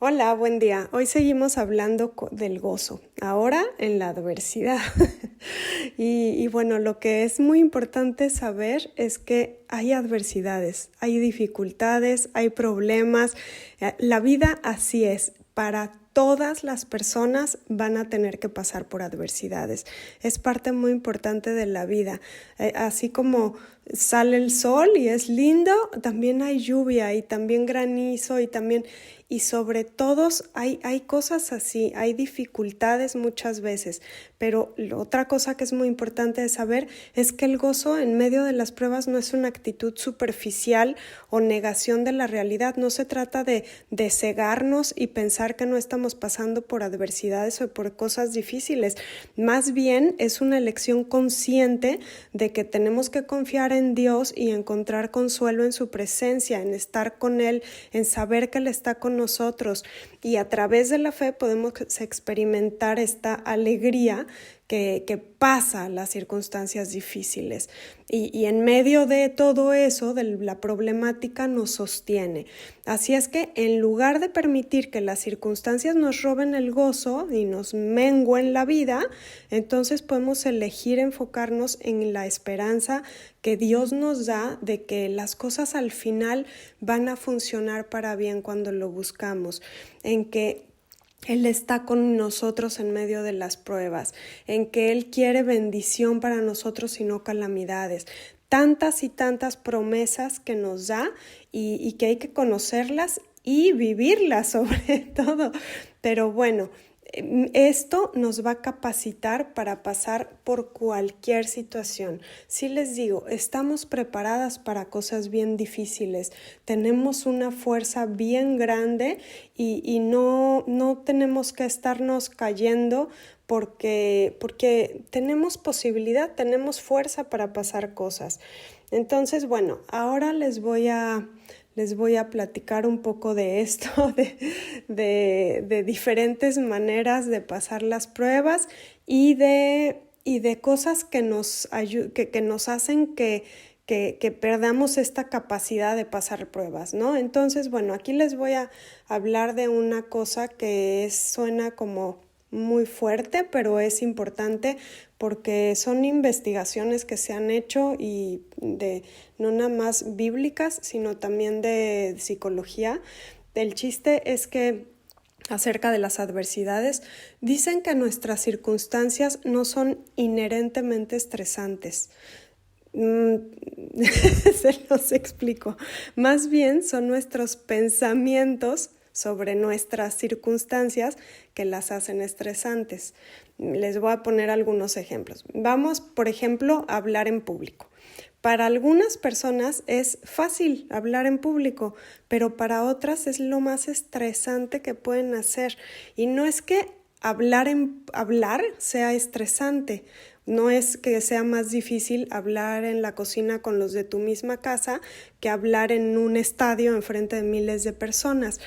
Hola, buen día. Hoy seguimos hablando del gozo, ahora en la adversidad. Y bueno, lo que es muy importante saber es que hay adversidades, hay dificultades, hay problemas. La vida así es. Para todas las personas van a tener que pasar por adversidades. Es parte muy importante de la vida. Así como sale el sol y es lindo, también hay lluvia y también granizo y sobre todo hay cosas así, hay dificultades muchas veces, pero otra cosa que es muy importante de saber es que el gozo en medio de las pruebas no es una actitud superficial o negación de la realidad. No se trata de cegarnos y pensar que no estamos pasando por adversidades o por cosas difíciles. Más bien es una elección consciente de que tenemos que confiar en Dios y encontrar consuelo en su presencia, en estar con Él, en saber que Él está con nosotros. Y a través de la fe podemos experimentar esta alegría que pasa las circunstancias difíciles. Y en medio de todo eso, de la problemática, nos sostiene. Así es que en lugar de permitir que las circunstancias nos roben el gozo y nos mengüen la vida, entonces podemos elegir enfocarnos en la esperanza que Dios nos da de que las cosas al final van a funcionar para bien cuando lo buscamos, en que Él está con nosotros en medio de las pruebas, en que Él quiere bendición para nosotros y no calamidades. Tantas y tantas promesas que nos da y que hay que conocerlas y vivirlas sobre todo. Pero bueno, esto nos va a capacitar para pasar por cualquier situación. Sí les digo, estamos preparadas para cosas bien difíciles, tenemos una fuerza bien grande y no tenemos que estarnos cayendo porque tenemos posibilidad, tenemos fuerza para pasar cosas. Entonces, bueno, ahora les voy a platicar un poco de esto, de diferentes maneras de pasar las pruebas y de cosas que nos hacen que perdamos esta capacidad de pasar pruebas, ¿no? Entonces, bueno, aquí les voy a hablar de una cosa que suena como muy fuerte, pero es importante porque son investigaciones que se han hecho y no nada más bíblicas, sino también de psicología. El chiste es que acerca de las adversidades, dicen que nuestras circunstancias no son inherentemente estresantes. Se los explico. Más bien son nuestros pensamientos sobre nuestras circunstancias que las hacen estresantes. Les voy a poner algunos ejemplos. Vamos, por ejemplo, a hablar en público. Para algunas personas es fácil hablar en público, pero para otras es lo más estresante que pueden hacer. Y no es que hablar sea estresante. No es que sea más difícil hablar en la cocina con los de tu misma casa que hablar en un estadio enfrente de miles de personas.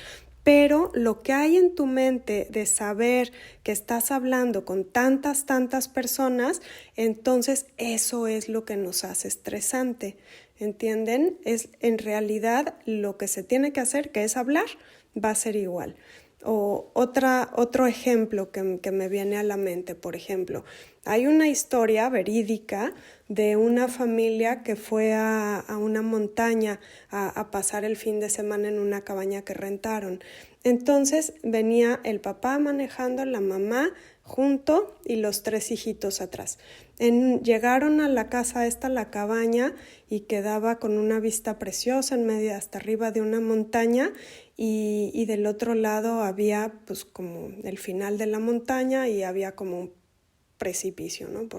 Pero lo que hay en tu mente de saber que estás hablando con tantas personas, entonces eso es lo que nos hace estresante. ¿Entienden? Es en realidad lo que se tiene que hacer, que es hablar, va a ser igual. O otro ejemplo que me viene a la mente, por ejemplo, hay una historia verídica de una familia que fue a una montaña a pasar el fin de semana en una cabaña que rentaron. Entonces venía el papá manejando, la mamá junto y los 3 hijitos atrás. Llegaron a la casa la cabaña, y quedaba con una vista preciosa en medio, hasta arriba de una montaña, y del otro lado había pues como el final de la montaña y había como un precipicio, ¿no?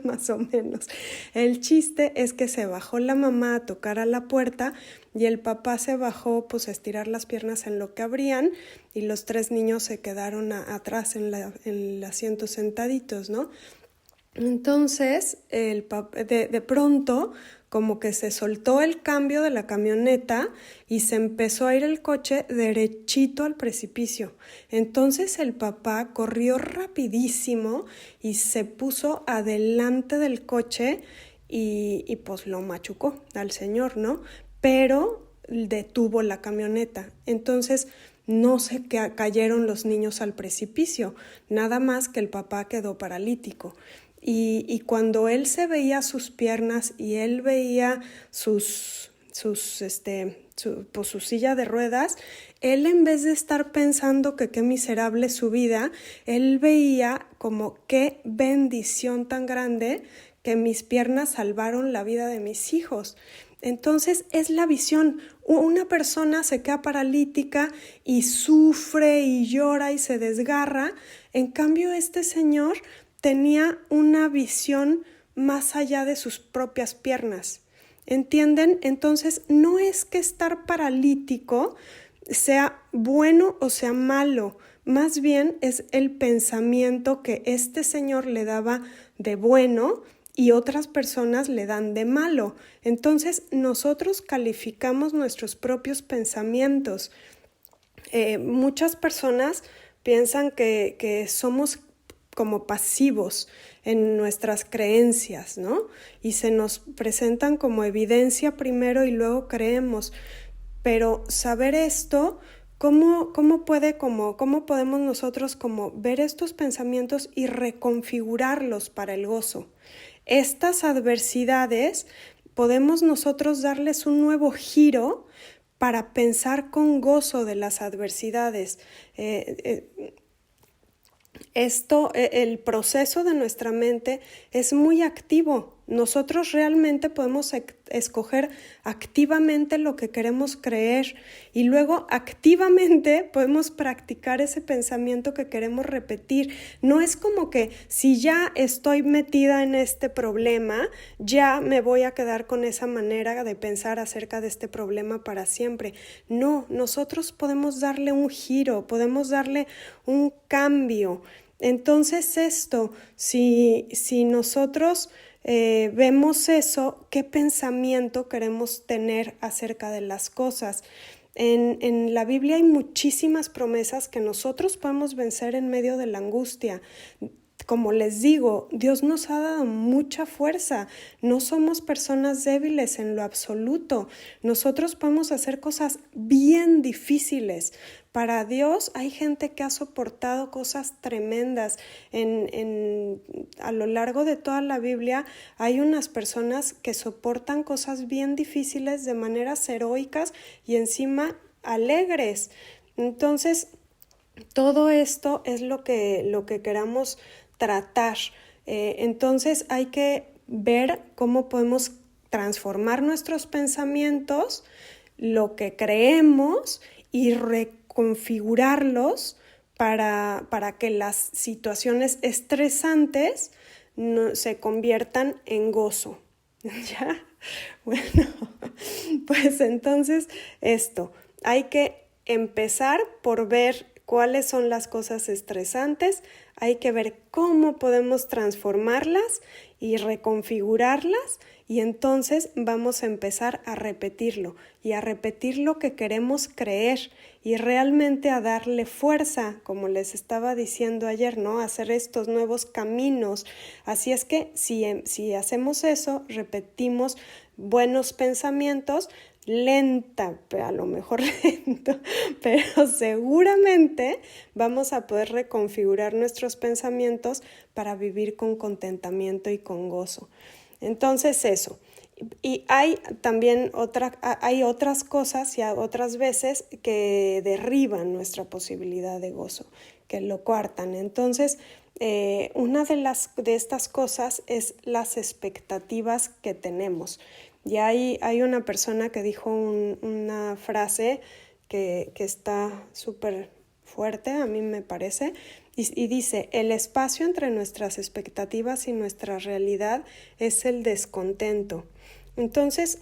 Más o menos. El chiste es que se bajó la mamá a tocar a la puerta y el papá se bajó pues a estirar las piernas en lo que abrían y los 3 niños se quedaron atrás en el asiento sentaditos, ¿no? Entonces, de pronto, como que se soltó el cambio de la camioneta y se empezó a ir el coche derechito al precipicio. Entonces el papá corrió rapidísimo y se puso adelante del coche y pues lo machucó al señor, ¿no? Pero detuvo la camioneta. Entonces, no se cayeron los niños al precipicio, nada más que el papá quedó paralítico. Y cuando él se veía sus piernas y él veía su silla de ruedas, él en vez de estar pensando que qué miserable su vida, él veía como qué bendición tan grande que mis piernas salvaron la vida de mis hijos. Entonces es la visión. Una persona se queda paralítica y sufre y llora y se desgarra. En cambio, este señor tenía una visión más allá de sus propias piernas. ¿Entienden? Entonces, no es que estar paralítico sea bueno o sea malo, más bien es el pensamiento que este señor le daba de bueno y otras personas le dan de malo. Entonces, nosotros calificamos nuestros propios pensamientos. Muchas personas piensan que somos como pasivos en nuestras creencias, ¿no? Y se nos presentan como evidencia primero y luego creemos. Pero saber esto, ¿cómo podemos nosotros como ver estos pensamientos y reconfigurarlos para el gozo? Estas adversidades podemos nosotros darles un nuevo giro para pensar con gozo de las adversidades. El proceso de nuestra mente es muy activo. Nosotros realmente podemos escoger activamente lo que queremos creer y luego activamente podemos practicar ese pensamiento que queremos repetir. No es como que si ya estoy metida en este problema, ya me voy a quedar con esa manera de pensar acerca de este problema para siempre. No, nosotros podemos darle un giro, podemos darle un cambio. Entonces si nosotros vemos eso, ¿qué pensamiento queremos tener acerca de las cosas? En la Biblia hay muchísimas promesas que nosotros podemos vencer en medio de la angustia. Como les digo, Dios nos ha dado mucha fuerza. No somos personas débiles en lo absoluto. Nosotros podemos hacer cosas bien difíciles. Para Dios hay gente que ha soportado cosas tremendas. A lo largo de toda la Biblia hay unas personas que soportan cosas bien difíciles de maneras heroicas y encima alegres. Entonces, todo esto es lo que queramos tratar. Entonces hay que ver cómo podemos transformar nuestros pensamientos, lo que creemos y reconfigurarlos para que las situaciones estresantes se conviertan en gozo. ¿Ya? Bueno, pues entonces hay que empezar por ver cuáles son las cosas estresantes, hay que ver cómo podemos transformarlas y reconfigurarlas y entonces vamos a empezar a repetirlo y a repetir lo que queremos creer y realmente a darle fuerza, como les estaba diciendo ayer, ¿no? A hacer estos nuevos caminos. Así es que si hacemos eso, repetimos buenos pensamientos, a lo mejor lento, pero seguramente vamos a poder reconfigurar nuestros pensamientos para vivir con contentamiento y con gozo. Entonces eso. Y hay también otras cosas y otras veces que derriban nuestra posibilidad de gozo, que lo coartan. Entonces, una de estas cosas es las expectativas que tenemos. Y hay una persona que dijo una frase que está súper fuerte, a mí me parece, y dice, el espacio entre nuestras expectativas y nuestra realidad es el descontento. Entonces,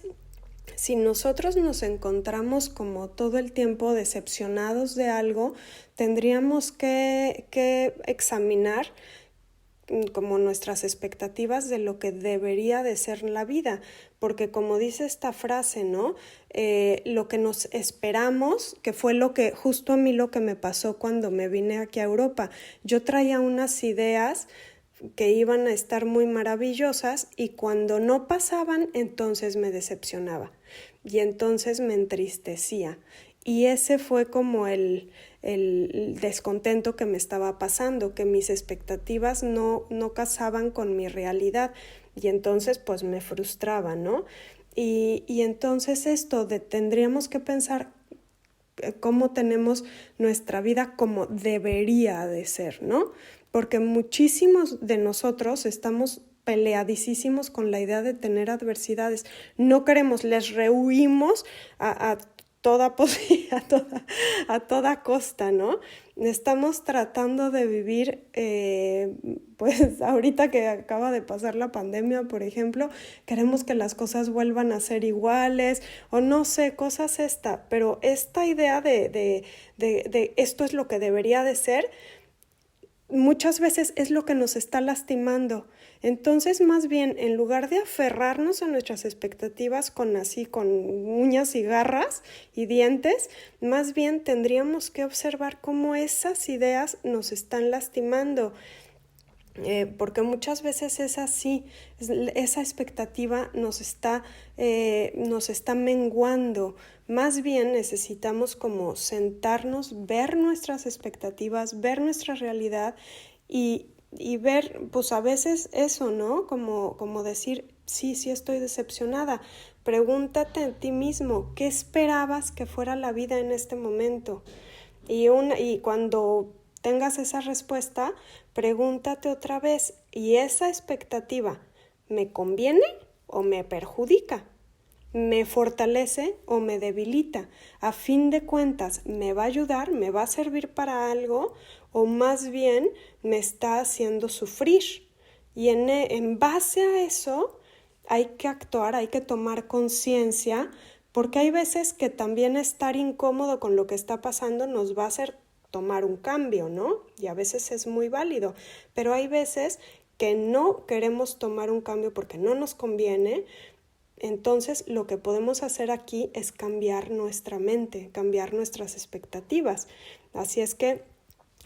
si nosotros nos encontramos como todo el tiempo decepcionados de algo, tendríamos que examinar como nuestras expectativas de lo que debería de ser la vida, porque como dice esta frase, ¿no? Lo que nos esperamos, que fue justo a mí lo que me pasó cuando me vine aquí a Europa. Yo traía unas ideas que iban a estar muy maravillosas y cuando no pasaban, entonces me decepcionaba y entonces me entristecía. Y ese fue como el descontento que me estaba pasando, que mis expectativas no casaban con mi realidad y entonces pues me frustraba, ¿no? Y entonces tendríamos que pensar cómo tenemos nuestra vida como debería de ser, ¿no? Porque muchísimos de nosotros estamos peleadísimos con la idea de tener adversidades. No queremos, les rehuimos a toda costa, ¿no? Estamos tratando de vivir, pues ahorita que acaba de pasar la pandemia, por ejemplo, queremos que las cosas vuelvan a ser iguales, o no sé, cosas pero esta idea de esto es lo que debería de ser, muchas veces es lo que nos está lastimando. Entonces, más bien, en lugar de aferrarnos a nuestras expectativas con uñas y garras y dientes, más bien tendríamos que observar cómo esas ideas nos están lastimando. Porque muchas veces es así, esa expectativa nos está menguando. Más bien necesitamos como sentarnos, ver nuestras expectativas, ver nuestra realidad y ver, pues a veces eso, ¿no? Como decir, sí estoy decepcionada. Pregúntate a ti mismo, ¿qué esperabas que fuera la vida en este momento? Y cuando tengas esa respuesta, pregúntate otra vez, ¿y esa expectativa me conviene o me perjudica? ¿Me fortalece o me debilita? A fin de cuentas, ¿me va a ayudar? ¿Me va a servir para algo? ¿O más bien me está haciendo sufrir? Y en base a eso hay que actuar, hay que tomar conciencia, porque hay veces que también estar incómodo con lo que está pasando nos va a hacer tomar un cambio, ¿no? Y a veces es muy válido, pero hay veces que no queremos tomar un cambio porque no nos conviene. Entonces, lo que podemos hacer aquí es cambiar nuestra mente, cambiar nuestras expectativas. Así es que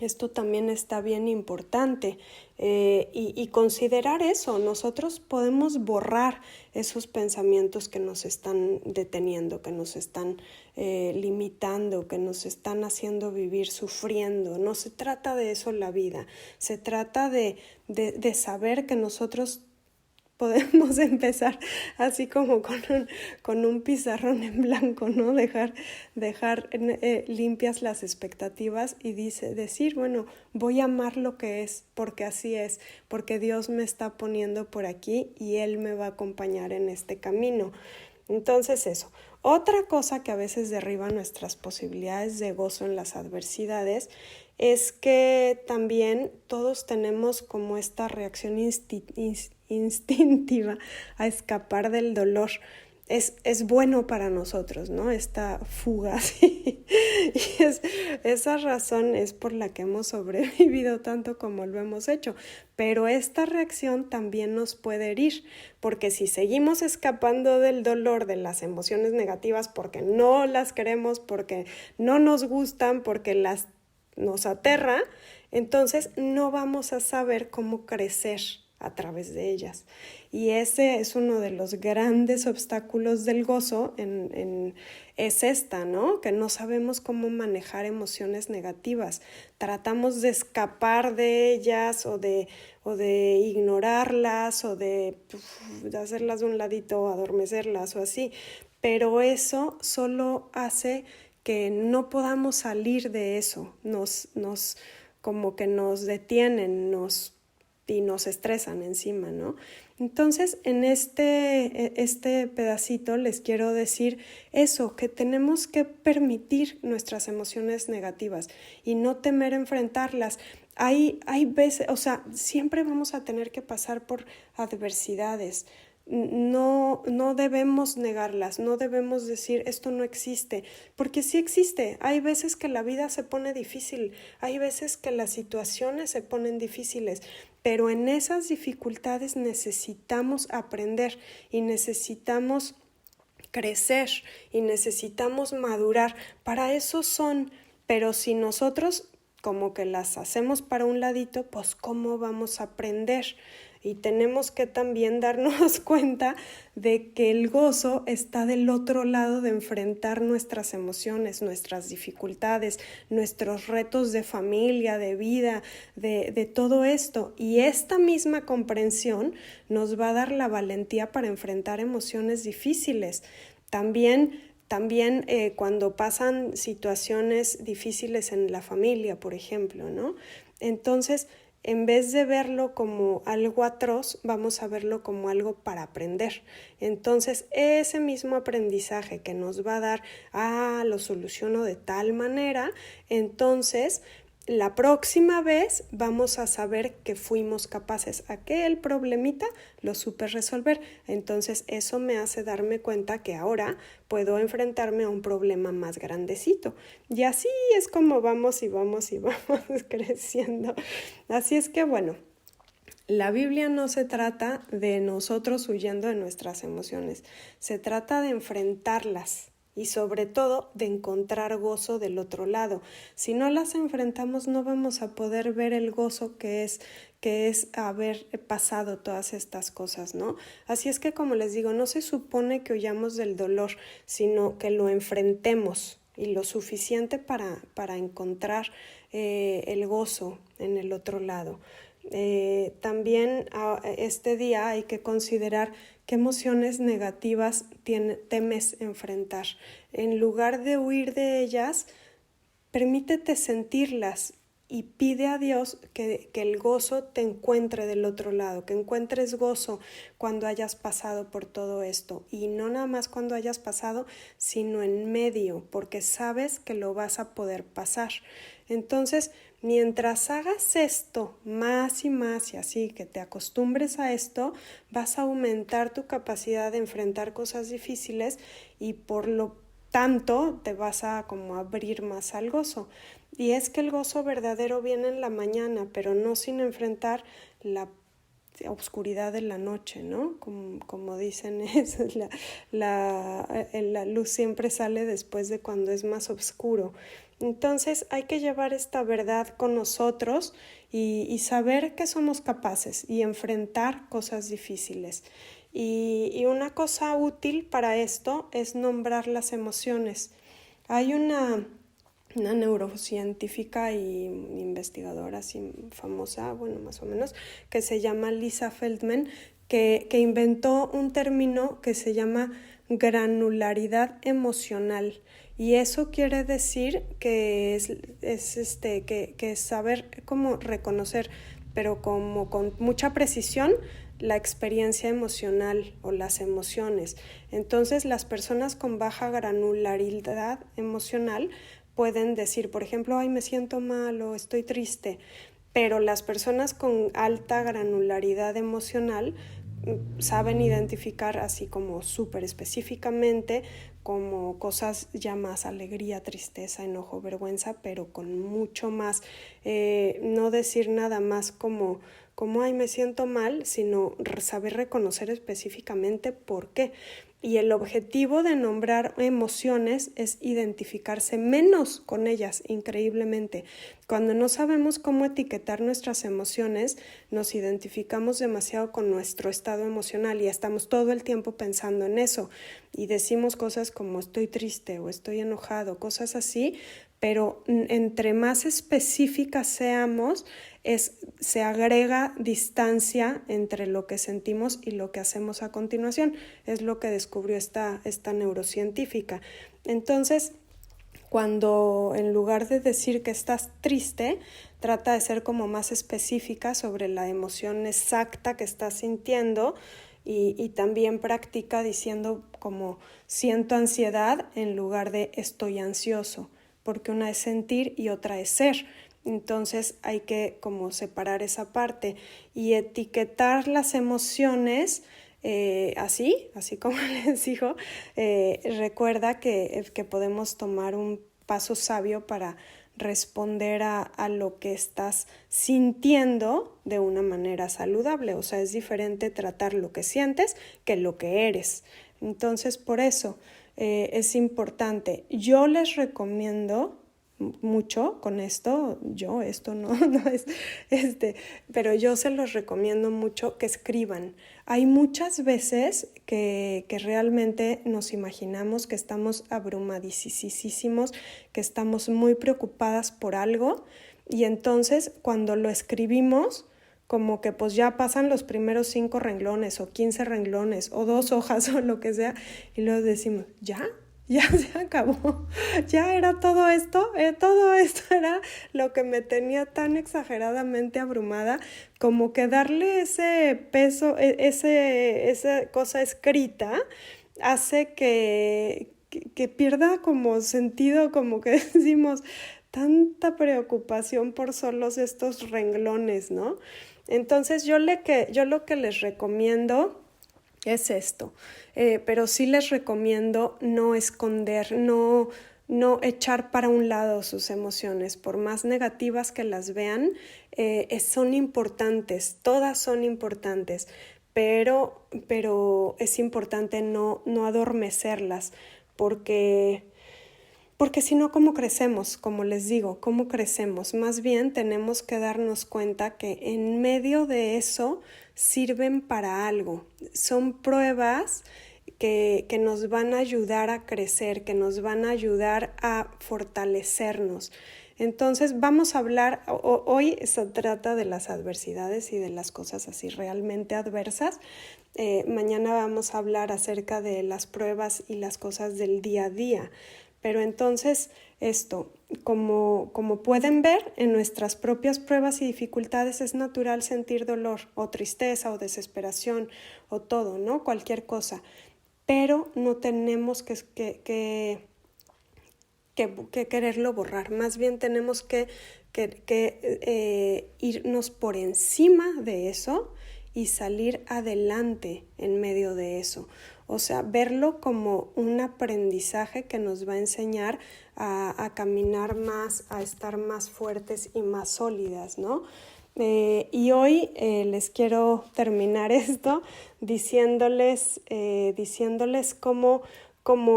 esto también está bien importante y considerar eso. Nosotros podemos borrar esos pensamientos que nos están deteniendo, que nos están limitando, que nos están haciendo vivir sufriendo. No se trata de eso la vida, se trata de saber que nosotros podemos empezar así como con un pizarrón en blanco, ¿no? Dejar limpias las expectativas y decir, bueno, voy a amar lo que es, porque así es, porque Dios me está poniendo por aquí y Él me va a acompañar en este camino. Entonces eso. Otra cosa que a veces derriba nuestras posibilidades de gozo en las adversidades es que también todos tenemos como esta reacción instintiva a escapar del dolor. Es bueno para nosotros, ¿no? Esta fuga, ¿sí? Y esa razón es por la que hemos sobrevivido tanto como lo hemos hecho. Pero esta reacción también nos puede herir, porque si seguimos escapando del dolor, de las emociones negativas, porque no las queremos, porque no nos gustan, porque nos aterra, entonces no vamos a saber cómo crecer a través de ellas. Y ese es uno de los grandes obstáculos del gozo, es esta, ¿no? Que no sabemos cómo manejar emociones negativas. Tratamos de escapar de ellas o de ignorarlas o de hacerlas de un ladito o adormecerlas o así. Pero eso solo hace que no podamos salir de eso. Como que nos detienen, y nos estresan encima, ¿no? Entonces, en este pedacito les quiero decir eso, que tenemos que permitir nuestras emociones negativas y no temer enfrentarlas. Hay veces, o sea, siempre vamos a tener que pasar por adversidades. No debemos negarlas, no debemos decir esto no existe, porque sí existe. Hay veces que la vida se pone difícil, hay veces que las situaciones se ponen difíciles, pero en esas dificultades necesitamos aprender y necesitamos crecer y necesitamos madurar. Para eso son, pero si nosotros como que las hacemos para un ladito, pues ¿cómo vamos a aprender? Y tenemos que también darnos cuenta de que el gozo está del otro lado de enfrentar nuestras emociones, nuestras dificultades, nuestros retos de familia, de vida, de todo esto. Y esta misma comprensión nos va a dar la valentía para enfrentar emociones difíciles. También cuando pasan situaciones difíciles en la familia, por ejemplo, ¿no? Entonces, en vez de verlo como algo atroz, vamos a verlo como algo para aprender. Entonces, ese mismo aprendizaje que nos va a dar, lo soluciono de tal manera, entonces la próxima vez vamos a saber que fuimos capaces. Aquel problemita lo supe resolver. Entonces eso me hace darme cuenta que ahora puedo enfrentarme a un problema más grandecito. Y así es como vamos creciendo. Así es que bueno, la Biblia no se trata de nosotros huyendo de nuestras emociones. Se trata de enfrentarlas. Y sobre todo de encontrar gozo del otro lado. Si no las enfrentamos no vamos a poder ver el gozo que es haber pasado todas estas cosas, ¿no? Así es que, como les digo, no se supone que huyamos del dolor, sino que lo enfrentemos y lo suficiente para encontrar el gozo en el otro lado. También este día hay que considerar qué emociones negativas temes enfrentar. En lugar de huir de ellas, permítete sentirlas y pide a Dios que el gozo te encuentre del otro lado, que encuentres gozo cuando hayas pasado por todo esto. Y no nada más cuando hayas pasado, sino en medio, porque sabes que lo vas a poder pasar. Entonces, mientras hagas esto más y más y así, que te acostumbres a esto, vas a aumentar tu capacidad de enfrentar cosas difíciles y por lo tanto te vas a como abrir más al gozo. Y es que el gozo verdadero viene en la mañana, pero no sin enfrentar la oscuridad de la noche, ¿no? Como dicen, la luz siempre sale después de cuando es más oscuro. Entonces hay que llevar esta verdad con nosotros y saber que somos capaces y enfrentar cosas difíciles. Y una cosa útil para esto es nombrar las emociones. Hay una neurocientífica y investigadora así famosa, bueno, más o menos, que se llama Lisa Feldman, que inventó un término que se llama granularidad emocional. Y eso quiere decir que es saber cómo reconocer, pero como con mucha precisión, la experiencia emocional o las emociones. Entonces, las personas con baja granularidad emocional pueden decir, por ejemplo, ay, me siento mal o estoy triste, pero las personas con alta granularidad emocional saben identificar así como súper específicamente como cosas ya más alegría, tristeza, enojo, vergüenza, pero con mucho más, no decir nada más como ay, me siento mal, sino saber reconocer específicamente por qué. Y el objetivo de nombrar emociones es identificarse menos con ellas, increíblemente. Cuando no sabemos cómo etiquetar nuestras emociones, nos identificamos demasiado con nuestro estado emocional y estamos todo el tiempo pensando en eso. Y decimos cosas como estoy triste o estoy enojado, cosas así, pero entre más específicas seamos, se agrega distancia entre lo que sentimos y lo que hacemos a continuación. Es lo que descubrió esta neurocientífica. Entonces, cuando en lugar de decir que estás triste, trata de ser como más específica sobre la emoción exacta que estás sintiendo y también practica diciendo como siento ansiedad en lugar de estoy ansioso, porque una es sentir y otra es ser. Entonces hay que como separar esa parte y etiquetar las emociones así como les digo, recuerda que podemos tomar un paso sabio para responder a lo que estás sintiendo de una manera saludable. O sea, es diferente tratar lo que sientes que lo que eres. Entonces, por eso es importante. Yo les recomiendo mucho con esto, esto no, no es, pero yo se los recomiendo mucho que escriban. Hay muchas veces que realmente nos imaginamos que estamos abrumadísimos, que estamos muy preocupadas por algo, y entonces cuando lo escribimos, como que pues ya pasan los primeros 5 renglones o 15 renglones o 2 hojas o lo que sea, y luego decimos, ya se acabó, ya era todo esto era lo que me tenía tan exageradamente abrumada, como que darle ese peso, esa cosa escrita hace que pierda como sentido, como que decimos, tanta preocupación por solos estos renglones, ¿no? Entonces yo lo que les recomiendo es esto, pero sí les recomiendo no esconder, no echar para un lado sus emociones, por más negativas que las vean, son importantes, todas son importantes, pero es importante no adormecerlas, porque si no, ¿cómo crecemos? Como les digo, ¿cómo crecemos? Más bien tenemos que darnos cuenta que en medio de eso sirven para algo. Son pruebas que nos van a ayudar a crecer, que nos van a ayudar a fortalecernos. Entonces vamos a hablar, hoy se trata de las adversidades y de las cosas así realmente adversas. Mañana vamos a hablar acerca de las pruebas y las cosas del día a día. Pero entonces esto, como pueden ver, en nuestras propias pruebas y dificultades es natural sentir dolor o tristeza o desesperación o todo, ¿no? Cualquier cosa. Pero no tenemos que quererlo borrar. Más bien tenemos que irnos por encima de eso y salir adelante en medio de eso. O sea, verlo como un aprendizaje que nos va a enseñar a caminar más, a estar más fuertes y más sólidas, ¿no? Y hoy les quiero terminar esto diciéndoles cómo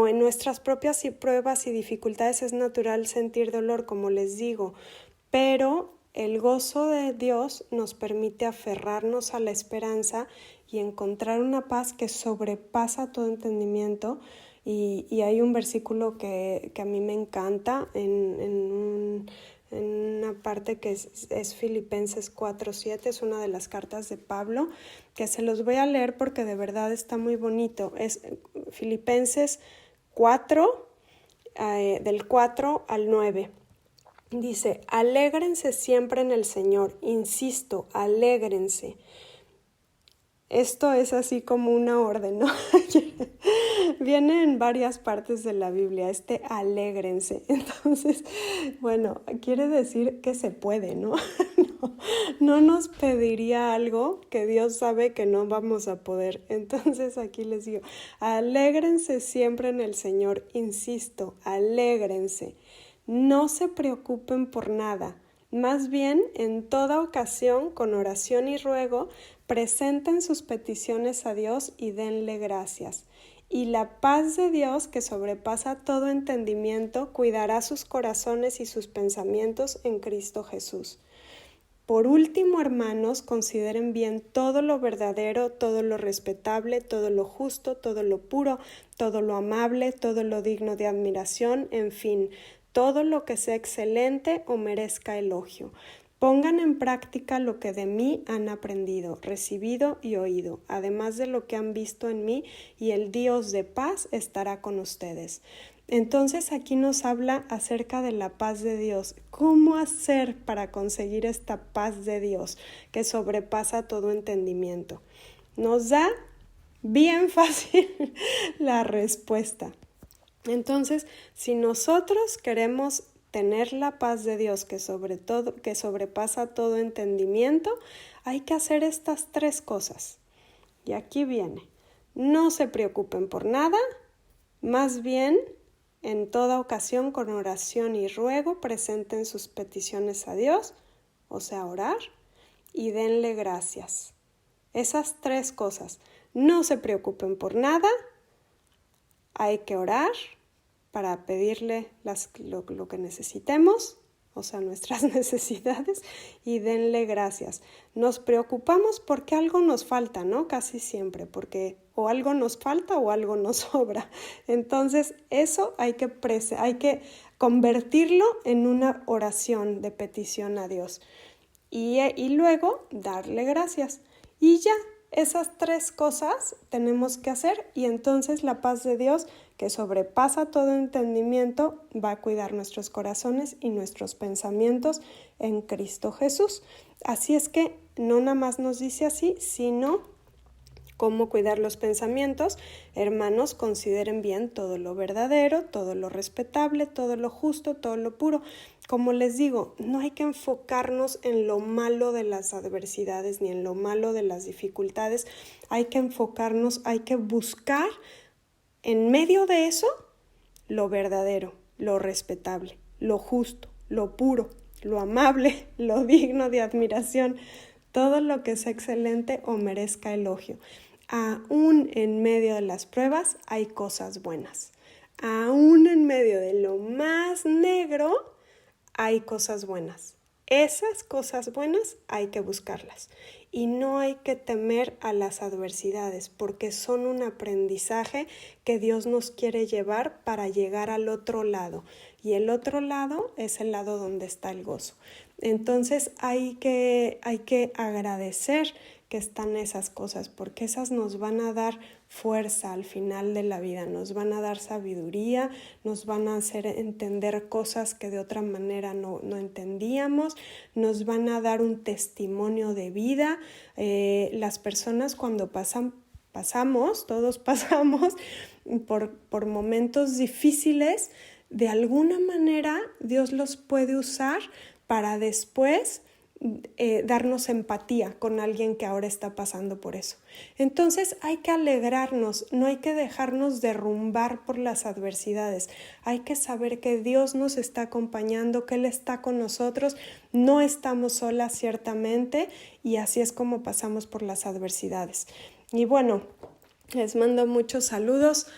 en nuestras propias pruebas y dificultades es natural sentir dolor, como les digo, pero el gozo de Dios nos permite aferrarnos a la esperanza y encontrar una paz que sobrepasa todo entendimiento. Y hay un versículo que a mí me encanta en una parte que es Filipenses 4:7, es una de las cartas de Pablo, que se los voy a leer porque de verdad está muy bonito. Es Filipenses 4, del 4 al 9. Dice, alégrense siempre en el Señor, insisto, alégrense. Esto es así como una orden, ¿no? Viene en varias partes de la Biblia, alégrense. Entonces, bueno, quiere decir que se puede, ¿no? No nos pediría algo que Dios sabe que no vamos a poder. Entonces aquí les digo, alégrense siempre en el Señor, insisto, alégrense. No se preocupen por nada. Más bien, en toda ocasión, con oración y ruego, presenten sus peticiones a Dios y denle gracias. Y la paz de Dios, que sobrepasa todo entendimiento, cuidará sus corazones y sus pensamientos en Cristo Jesús. Por último, hermanos, consideren bien todo lo verdadero, todo lo respetable, todo lo justo, todo lo puro, todo lo amable, todo lo digno de admiración, en fin, todo lo que sea excelente o merezca elogio. Pongan en práctica lo que de mí han aprendido, recibido y oído, además de lo que han visto en mí, y el Dios de paz estará con ustedes. Entonces aquí nos habla acerca de la paz de Dios. ¿Cómo hacer para conseguir esta paz de Dios que sobrepasa todo entendimiento? Nos da bien fácil la respuesta. Entonces, si nosotros queremos tener la paz de Dios que sobrepasa todo entendimiento, hay que hacer estas 3 cosas. Y aquí viene. No se preocupen por nada, más bien, en toda ocasión, con oración y ruego, presenten sus peticiones a Dios, o sea, orar, y denle gracias. Esas 3 cosas. No se preocupen por nada, hay que orar para pedirle lo que necesitemos, o sea, nuestras necesidades, y denle gracias. Nos preocupamos porque algo nos falta, ¿no? Casi siempre, porque o algo nos falta o algo nos sobra. Entonces, eso hay que convertirlo en una oración de petición a Dios. Y luego darle gracias. Y ya, esas 3 cosas tenemos que hacer, y entonces la paz de Dios, que sobrepasa todo entendimiento, va a cuidar nuestros corazones y nuestros pensamientos en Cristo Jesús. Así es que no nada más nos dice así, sino cómo cuidar los pensamientos. Hermanos, consideren bien todo lo verdadero, todo lo respetable, todo lo justo, todo lo puro. Como les digo, no hay que enfocarnos en lo malo de las adversidades ni en lo malo de las dificultades. Hay que enfocarnos, hay que buscar en medio de eso lo verdadero, lo respetable, lo justo, lo puro, lo amable, lo digno de admiración, todo lo que sea excelente o merezca elogio. Aún en medio de las pruebas hay cosas buenas. Aún en medio de lo más negro hay cosas buenas. Esas cosas buenas hay que buscarlas. Y no hay que temer a las adversidades, porque son un aprendizaje que Dios nos quiere llevar para llegar al otro lado. Y el otro lado es el lado donde está el gozo. Entonces hay que agradecer que están esas cosas, porque esas nos van a dar fuerza al final de la vida, nos van a dar sabiduría, nos van a hacer entender cosas que de otra manera no entendíamos, nos van a dar un testimonio de vida. Las personas cuando todos pasamos por momentos difíciles, de alguna manera Dios los puede usar para después darnos empatía con alguien que ahora está pasando por eso. Entonces hay que alegrarnos, no hay que dejarnos derrumbar por las adversidades. Hay que saber que Dios nos está acompañando, que Él está con nosotros, no estamos solas ciertamente, y así es como pasamos por las adversidades. Y bueno, les mando muchos saludos